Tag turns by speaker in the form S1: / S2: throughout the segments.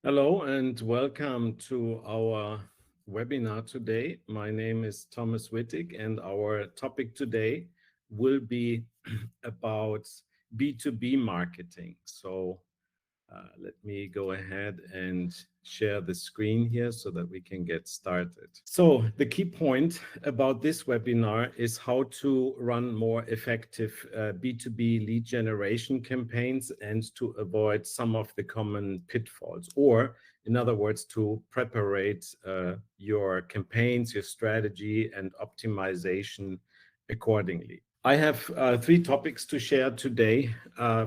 S1: Hello and welcome to our webinar today. My name is Thomas Wittig and our topic today will be about B2B marketing. So let me go ahead and share the screen here so that we can get started. So the key point about this webinar is how to run more effective B2B lead generation campaigns and to avoid some of the common pitfalls, or in other words, to prepare your campaigns, your strategy and optimization accordingly. I have three topics to share today.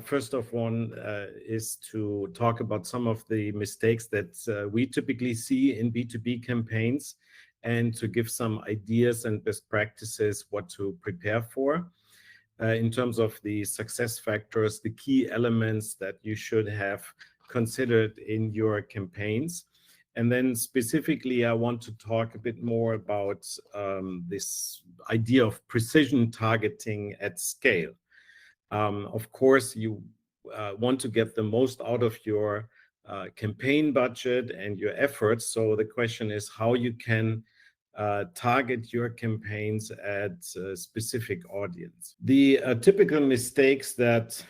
S1: First of one is to talk about some of the mistakes that we typically see in B2B campaigns and to give some ideas and best practices what to prepare for. In terms of the success factors, the key elements that you should have considered in your campaigns. And then specifically, I want to talk a bit more about this idea of precision targeting at scale. Of course, you want to get the most out of your campaign budget and your efforts. So the question is how you can target your campaigns at a specific audience. The typical mistakes that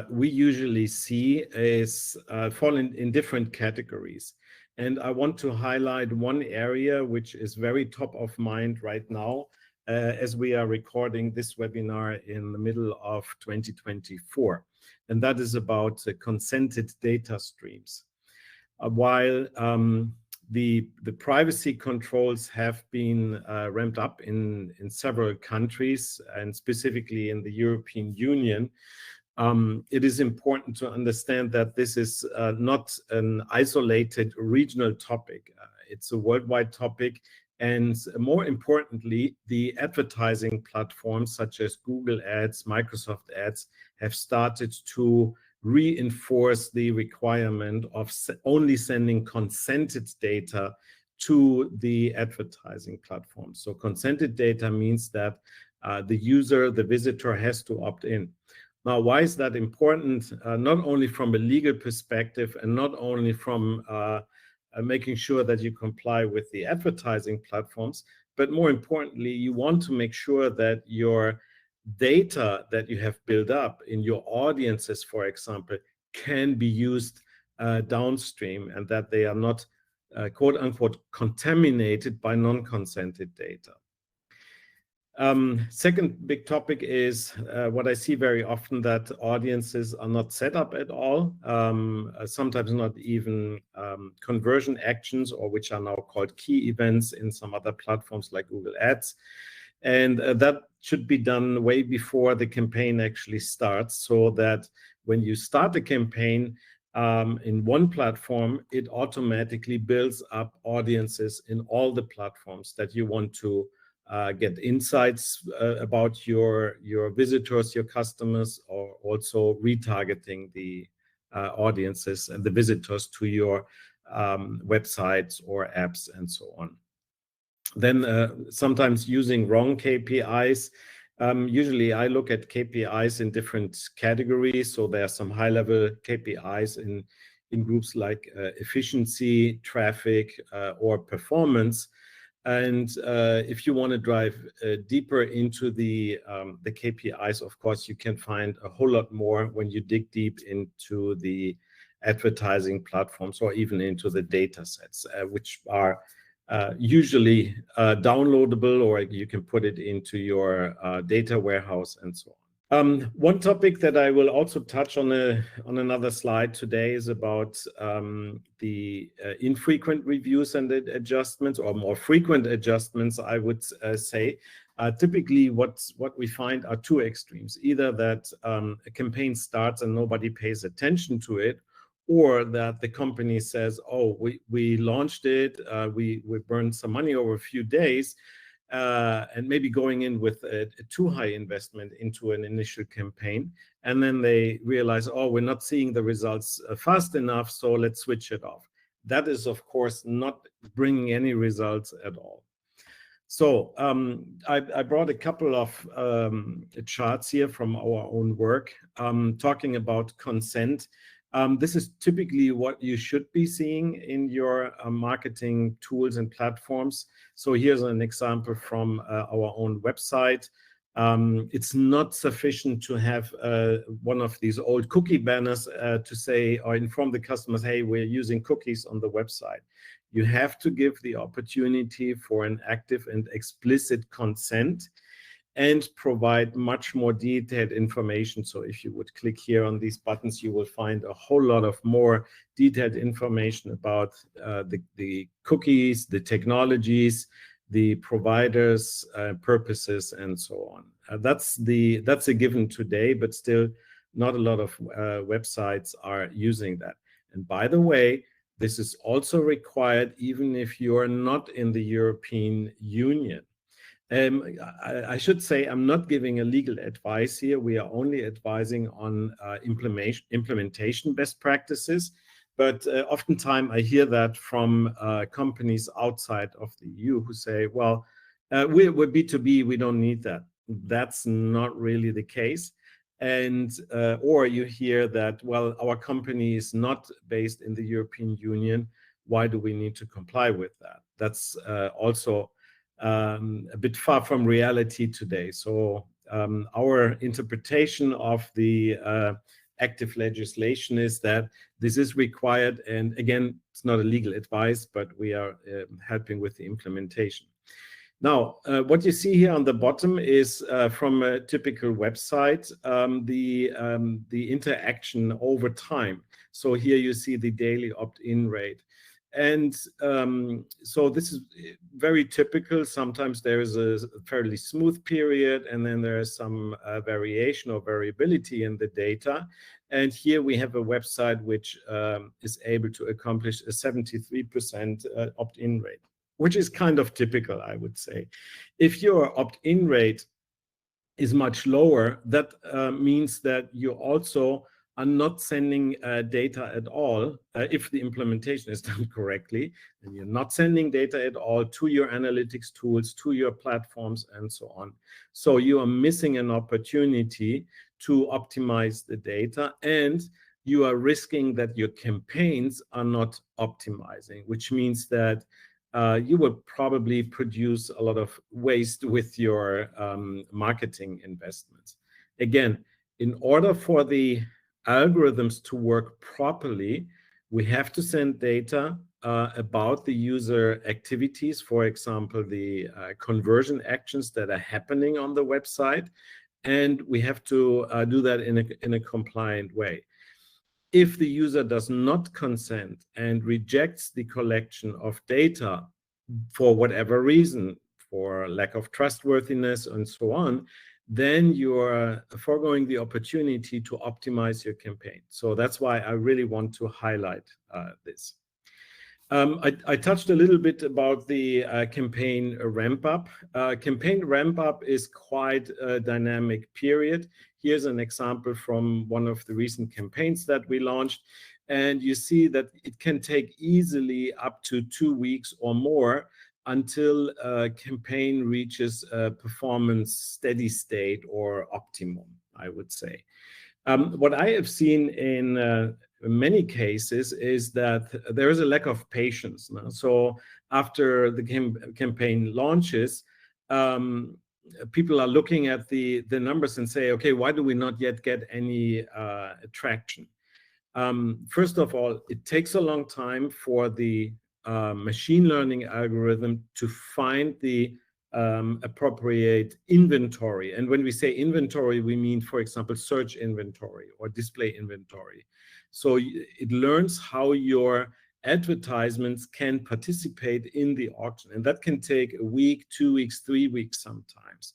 S1: we usually see is fall in different categories. And I want to highlight one area which is very top of mind right now as we are recording this webinar in the middle of 2024. And that is about consented data streams. While the privacy controls have been ramped up in several countries and specifically in the European Union, it is important to understand that this is not an isolated regional topic. It's a worldwide topic. And more importantly, the advertising platforms such as Google Ads, Microsoft Ads have started to reinforce the requirement of only sending consented data to the advertising platform. So consented data means that the user, the visitor has to opt in. Now, why is that important? Not only from a legal perspective and not only from making sure that you comply with the advertising platforms, but more importantly, you want to make sure that your data that you have built up in your audiences, for example, can be used downstream and that they are not quote unquote contaminated by non-consented data. Second big topic is what I see very often, that audiences are not set up at all, sometimes not even conversion actions, or which are now called key events in some other platforms like Google Ads. And that should be done way before the campaign actually starts, so that when you start a campaign in one platform, it automatically builds up audiences in all the platforms that you want to get insights about your visitors, your customers, or also retargeting the audiences and the visitors to your websites or apps and so on. Then sometimes using wrong KPIs. Usually I look at KPIs in different categories. So there are some high-level KPIs in groups like efficiency, traffic, or performance. And if you want to drive deeper into the KPIs, of course, you can find a whole lot more when you dig deep into the advertising platforms or even into the data sets, which are usually downloadable, or you can put it into your data warehouse and so on. One topic that I will also touch on another slide today is about the infrequent reviews and adjustments, or more frequent adjustments, I would say. Typically, what we find are two extremes: either that a campaign starts and nobody pays attention to it, or that the company says, "Oh, we launched it, we burned some money over a few days." And maybe going in with a too high investment into an initial campaign. And then they realize, oh, we're not seeing the results fast enough, so let's switch it off. That is, of course, not bringing any results at all. So I brought a couple of charts here from our own work, talking about consent. This is typically what you should be seeing in your marketing tools and platforms. So here's an example from our own website. It's not sufficient to have one of these old cookie banners to say or inform the customers, hey, we're using cookies on the website. You have to give the opportunity for an active and explicit consent and provide much more detailed information. So if you would click here on these buttons, you will find a whole lot of more detailed information about the cookies, the technologies, the providers, purposes, and so on. That's a given today, but still not a lot of websites are using that. And by the way, this is also required even if you are not in the European Union. I should say I'm not giving a legal advice here. We are only advising on implementation best practices. But oftentimes I hear that from companies outside of the EU who say, well, we're B2B, we don't need that. That's not really the case. And or you hear that, well, our company is not based in the European Union. Why do we need to comply with that? That's also a bit far from reality today. So our interpretation of the active legislation is that this is required. And again, it's not a legal advice, but we are helping with the implementation. Now, what you see here on the bottom is from a typical website, the interaction over time. So here you see the daily opt-in rate. And so this is very typical. Sometimes there is a fairly smooth period, and then there is some variation or variability in the data. And here we have a website which is able to accomplish a 73% opt-in rate, which is kind of typical, I would say. If your opt-in rate is much lower, that means that you also are not sending data at all. If the implementation is done correctly, then you're not sending data at all to your analytics tools, to your platforms, and so on. So you are missing an opportunity to optimize the data, and you are risking that your campaigns are not optimizing, which means that you will probably produce a lot of waste with your marketing investments. Again, in order for the algorithms to work properly, we have to send data about the user activities, for example, the conversion actions that are happening on the website, and we have to do that in a compliant way. If the user does not consent and rejects the collection of data for whatever reason, for lack of trustworthiness and so on, then you're foregoing the opportunity to optimize your campaign. So that's why I really want to highlight this. I touched a little bit about the campaign ramp up. Campaign ramp up is quite a dynamic period. Here's an example from one of the recent campaigns that we launched. And you see that it can take easily up to 2 weeks or more until a campaign reaches a performance steady state or optimum, I would say. What I have seen in many cases is that there is a lack of patience. So after the campaign launches, people are looking at the numbers and say, okay, why do we not yet get any traction? First of all, it takes a long time for the machine learning algorithm to find the appropriate inventory. And when we say inventory, we mean, for example, search inventory or display inventory. So it learns how your advertisements can participate in the auction. And that can take a week, 2 weeks, 3 weeks sometimes.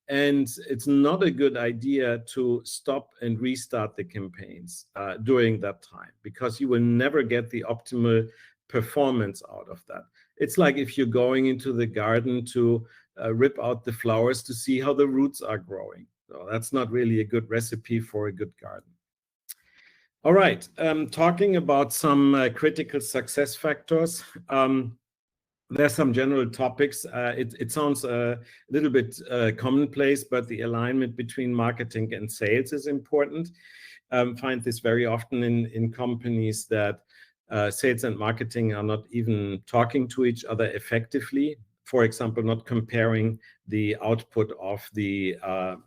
S1: And it's not a good idea to stop and restart the campaigns during that time, because you will never get the optimal performance out of that. It's like if you're going into the garden to rip out the flowers to see how the roots are growing. So that's not really a good recipe for a good garden. All right, talking about some critical success factors. There's some general topics. It sounds a little bit commonplace, but the alignment between marketing and sales is important. find this very often in companies that sales and marketing are not even talking to each other effectively. For example, not comparing the output of the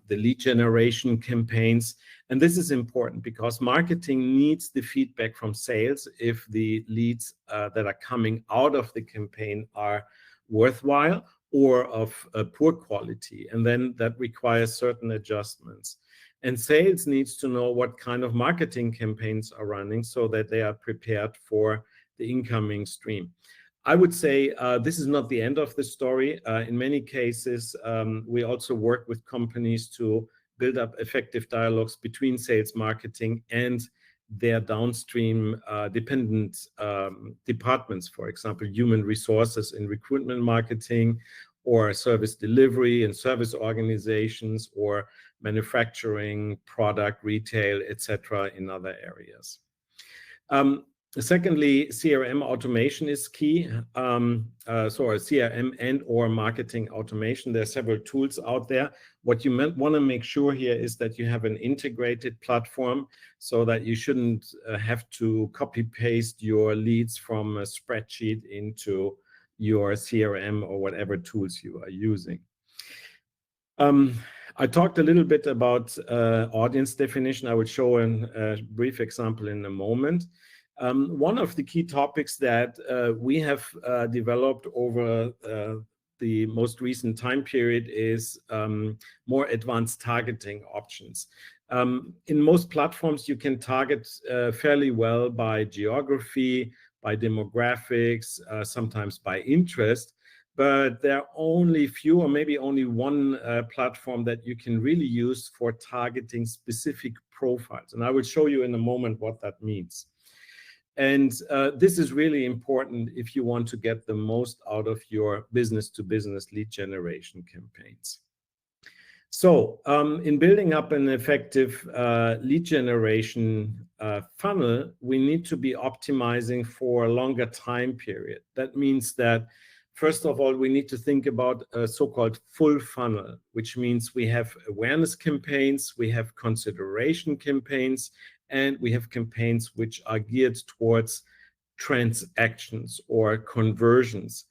S1: lead generation campaigns. And this is important because marketing needs the feedback from sales if the leads that are coming out of the campaign are worthwhile or of poor quality. And then that requires certain adjustments. And sales needs to know what kind of marketing campaigns are running so that they are prepared for the incoming stream. I would say this is not the end of the story. In many cases, we also work with companies to build up effective dialogues between sales, marketing, and their downstream dependent departments, for example, human resources in recruitment marketing, or service delivery and service organizations, or manufacturing, product, retail, etc. in other areas. Secondly, CRM automation is key. So a CRM and or marketing automation, there are several tools out there. What you want to make sure here is that you have an integrated platform so that you shouldn't have to copy paste your leads from a spreadsheet into your CRM or whatever tools you are using. I talked a little bit about audience definition. I will show a brief example in a moment. One of the key topics that we have developed over the most recent time period is more advanced targeting options. In most platforms, you can target fairly well by geography, by demographics, sometimes by interest, but there are only few or maybe only one platform that you can really use for targeting specific profiles. And I will show you in a moment what that means. And this is really important if you want to get the most out of your business-to-business lead generation campaigns. So in building up an effective lead generation funnel, we need to be optimizing for a longer time period. That means that, first of all, we need to think about a so-called full funnel, which means we have awareness campaigns, we have consideration campaigns, and we have campaigns which are geared towards transactions or conversions.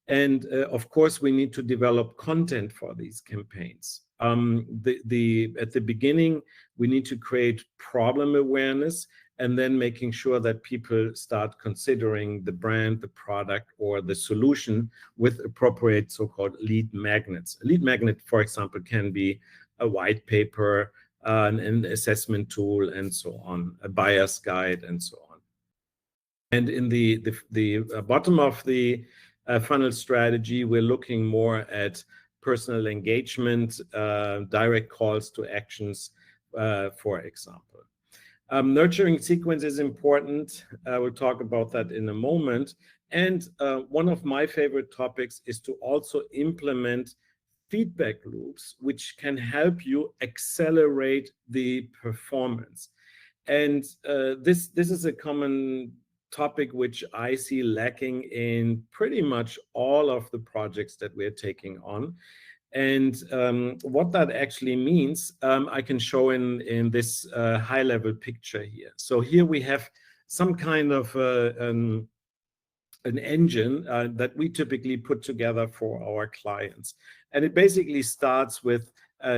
S1: And of course, we need to develop content for these campaigns. At the beginning, we need to create problem awareness, and then making sure that people start considering the brand, the product, or the solution with appropriate so-called lead magnets. A lead magnet, for example, can be a white paper, an assessment tool, and so on, a buyer's guide, and so on. And in the bottom of the funnel strategy, we're looking more at personal engagement, direct calls to actions, for example. Nurturing sequence is important. We'll talk about that in a moment. And one of my favorite topics is to also implement feedback loops, which can help you accelerate the performance. And this is a common topic which I see lacking in pretty much all of the projects that we're taking on. And what that actually means, I can show in this high-level picture here. So here we have some kind of an engine that we typically put together for our clients. And it basically starts with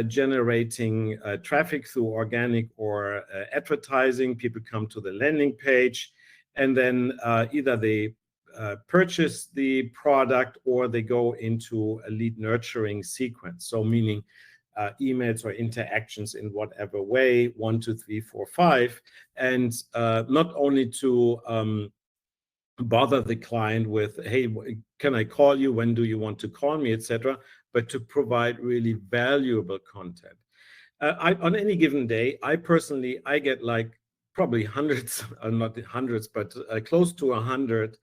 S1: generating traffic through organic or advertising. People come to the landing page, and then either they purchase the product or they go into a lead nurturing sequence. So meaning emails or interactions in whatever way, 1, 2, 3, 4, 5, and not only to bother the client with, hey, can I call you? When do you want to call me, etc., but to provide really valuable content. On any given day, I get like probably hundreds, not hundreds, but close to 100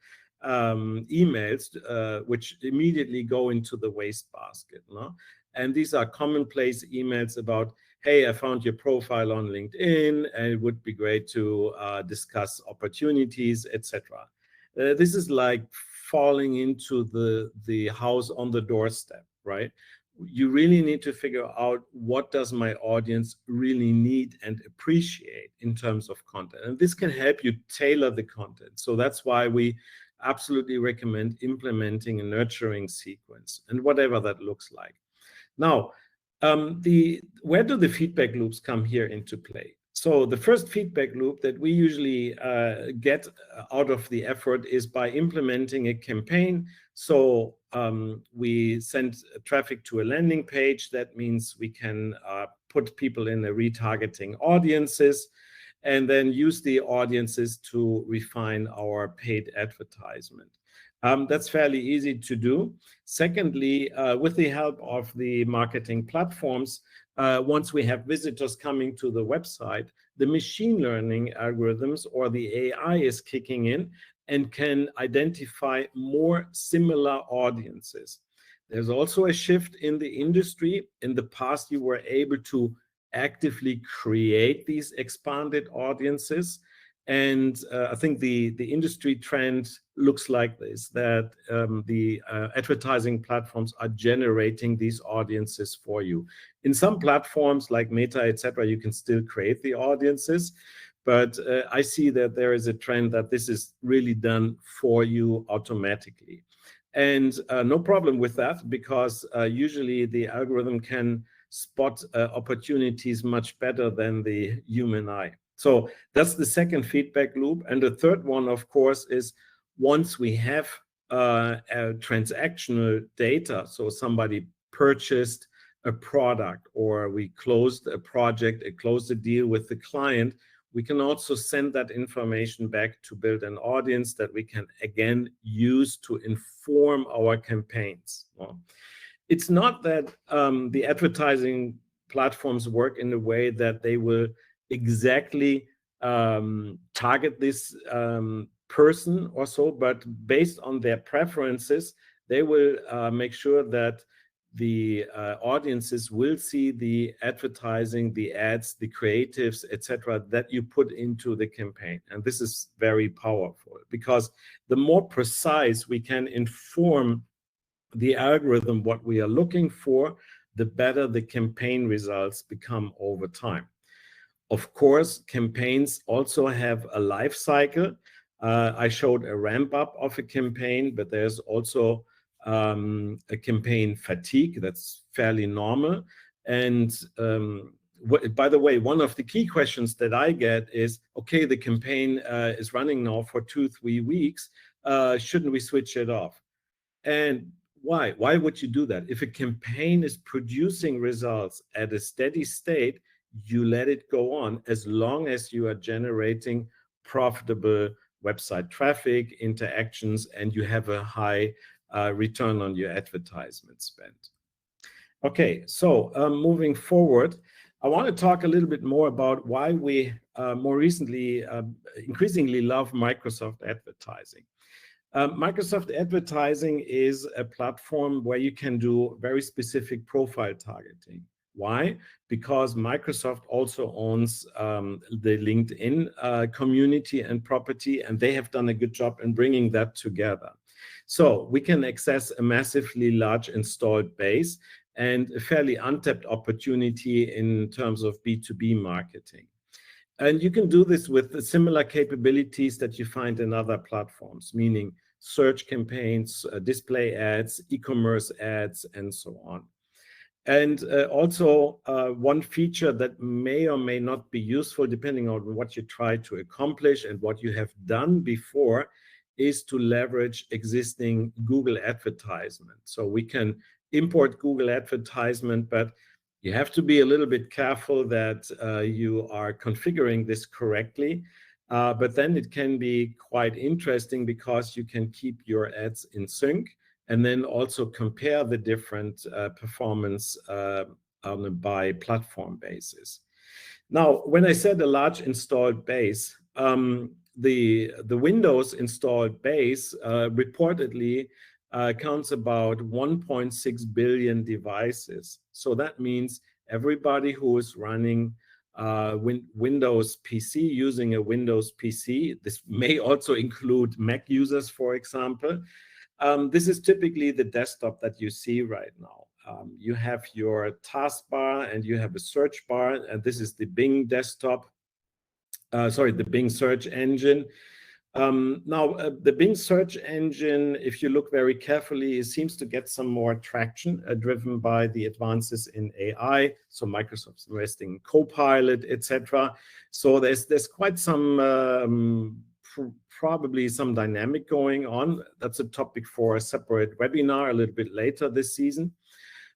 S1: emails, which immediately go into the wastebasket. No? And these are commonplace emails about, hey, I found your profile on LinkedIn, and it would be great to discuss opportunities, etc. This is like falling into the house on the doorstep, right? you really need to figure out what does my audience really need and appreciate in terms of content. And this can help you tailor the content. So that's why we absolutely recommend implementing a nurturing sequence and whatever that looks like. Now, where do the feedback loops come here into play? So the first feedback loop that we usually get out of the effort is by implementing a campaign. So we send traffic to a landing page. That means we can put people in a retargeting audiences and then use the audiences to refine our paid advertisement. That's fairly easy to do. Secondly, with the help of the marketing platforms, once we have visitors coming to the website, the machine learning algorithms or the AI is kicking in and can identify more similar audiences. There's also a shift in the industry. In the past, you were able to actively create these expanded audiences. And I think the industry trend looks like this, that the advertising platforms are generating these audiences for you. In some platforms like Meta, etc., you can still create the audiences, but I see that there is a trend that this is really done for you automatically. And no problem with that, because usually the algorithm can spot opportunities much better than the human eye. So that's the second feedback loop. And the third one, of course, is once we have transactional data, so somebody purchased a product or we closed a project, closed a deal with the client, we can also send that information back to build an audience that we can again use to inform our campaigns. It's not that the advertising platforms work in a way that they will exactly target this person or so, but based on their preferences, they will make sure that the audiences will see the advertising, the ads, the creatives, etc., that you put into the campaign. And this is very powerful, because the more precise we can inform the algorithm what we are looking for, the better the campaign results become over time. Of course, campaigns also have a life cycle. I showed a ramp up of a campaign, but there's also a campaign fatigue that's fairly normal. And by the way, one of the key questions that I get is, okay, the campaign is running now for 2-3 weeks. Shouldn't we switch it off? And why? Why would you do that? If a campaign is producing results at a steady state, you let it go on as long as you are generating profitable website traffic, interactions, and you have a high return on your advertisement spend. Okay, so moving forward, I want to talk a little bit more about why we more recently increasingly love Microsoft advertising. Microsoft advertising is a platform where you can do very specific profile targeting. Why? Because Microsoft also owns the LinkedIn community and property, and they have done a good job in bringing that together. So we can access a massively large installed base and a fairly untapped opportunity in terms of B2B marketing. And you can do this with similar capabilities that you find in other platforms, meaning search campaigns, display ads, e-commerce ads, and so on. And also one feature that may or may not be useful depending on what you try to accomplish and what you have done before is to leverage existing Google advertisement. So we can import Google advertisement, but you have to be a little bit careful that you are configuring this correctly. But then it can be quite interesting because you can keep your ads in sync and then also compare the different performance on a by platform basis. Now, when I said a large installed base, the Windows installed base reportedly counts about 1.6 billion devices. So that means everybody who is running Windows PC, using a Windows PC, this may also include Mac users, for example. This is typically the desktop that you see right now. You have your taskbar and you have a search bar, and this is the Bing desktop, the Bing search engine. The Bing search engine, if you look very carefully, it seems to get some more traction driven by the advances in AI. So Microsoft's investing in Copilot, etc. So there's quite some probably some dynamic going on. That's a topic for a separate webinar a little bit later this season.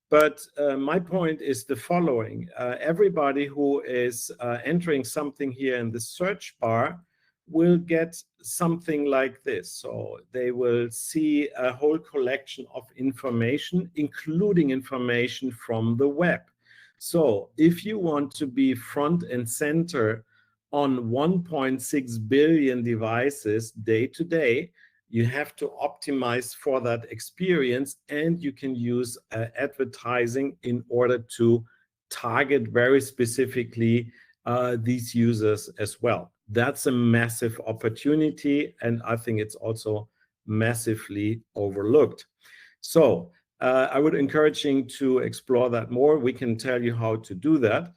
S1: But my point is the following. Everybody who is entering something here in the search bar will get something like this. So they will see a whole collection of information, including information from the web. So if you want to be front and center on 1.6 billion devices day to day, you have to optimize for that experience, and you can use advertising in order to target very specifically these users as well. That's a massive opportunity, and I think it's also massively overlooked. So I would encourage you to explore that more. We can tell you how to do that.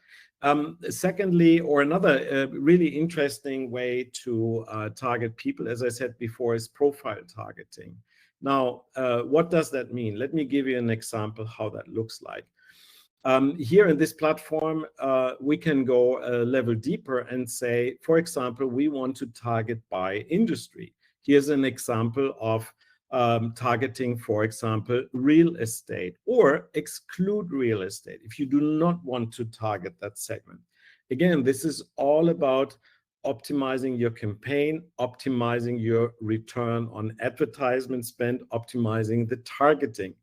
S1: Secondly, or another really interesting way to target people, as I said before, is profile targeting. Now, what does that mean? Let me give you an example how that looks like. Here in this platform, we can go a level deeper and say, for example, we want to target by industry. Here's an example of targeting, for example, real estate, or exclude real estate if you do not want to target that segment. Again, this is all about optimizing your campaign, optimizing your return on advertisement spend, optimizing the targeting.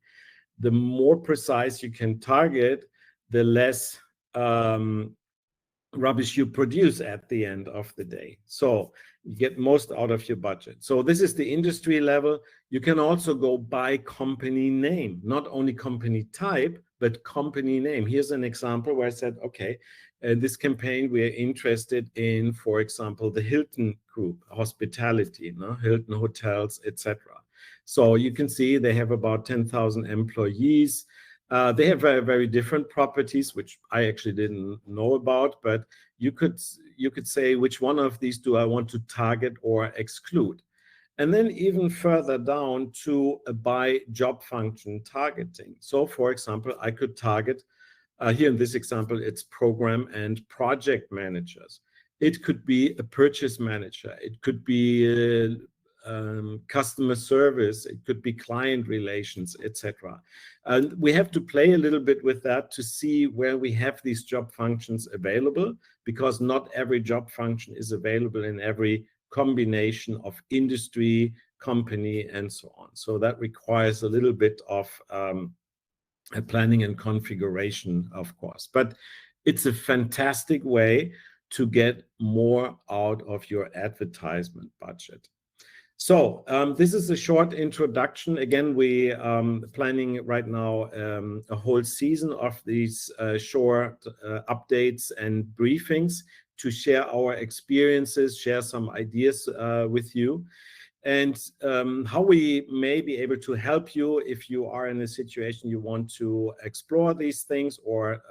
S1: The more precise you can target, the less rubbish you produce at the end of the day. So you get most out of your budget. So this is the industry level. You can also go by company name, not only company type, but company name. Here's an example where I said, okay, this campaign, we're interested in, for example, the Hilton Group, hospitality, Hilton hotels, etc. So you can see they have about 10,000 employees. They have very, very different properties, which I actually didn't know about, but you could say, which one of these do I want to target or exclude? And then even further down to a by job function targeting. So for example, I could target, here in this example, it's program and project managers. It could be a purchase manager. It could be customer service, it could be client relations, etc. And we have to play a little bit with that to see where we have these job functions available, because not every job function is available in every combination of industry, company, and so on. So that requires a little bit of planning and configuration, of course. But it's a fantastic way to get more out of your advertisement budget. So this is a short introduction. Again, we planning right now a whole season of these short updates and briefings to share our experiences, share some ideas with you, and how we may be able to help you if you are in a situation you want to explore these things or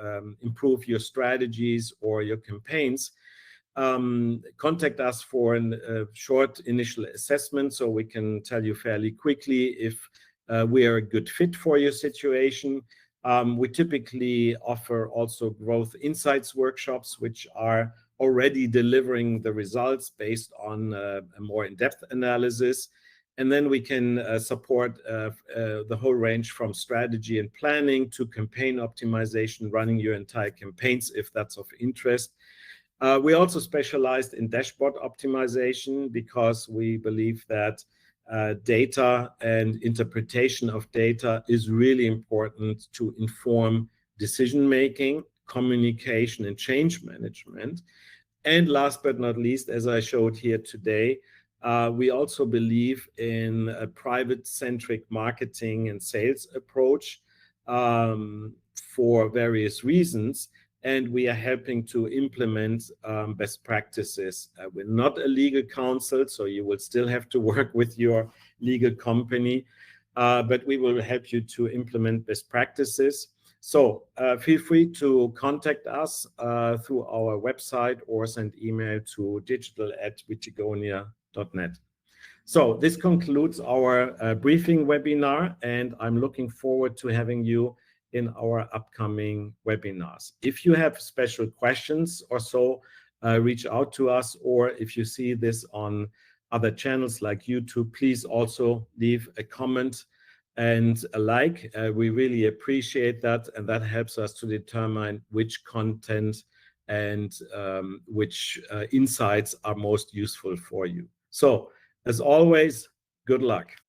S1: improve your strategies or your campaigns. Contact us for a short initial assessment so we can tell you fairly quickly if we are a good fit for your situation. We typically offer also growth insights workshops, which are already delivering the results based on a more in-depth analysis. And then we can support the whole range from strategy and planning to campaign optimization, running your entire campaigns if that's of interest. We also specialized in dashboard optimization because we believe that data and interpretation of data is really important to inform decision-making, communication, and change management. And last but not least, as I showed here today, we also believe in a private-centric marketing and sales approach for various reasons. And we are helping to implement best practices. We're not a legal counsel, so you will still have to work with your legal company. but we will help you to implement best practices. So feel free to contact us through our website or send email to digital@wittigonia.net. So this concludes our briefing webinar, and I'm looking forward to having you in our upcoming webinars. If you have special questions or so, reach out to us, or if you see this on other channels like YouTube, please also leave a comment and a like. We really appreciate that, and that helps us to determine which content and which insights are most useful for you. So, as always, good luck.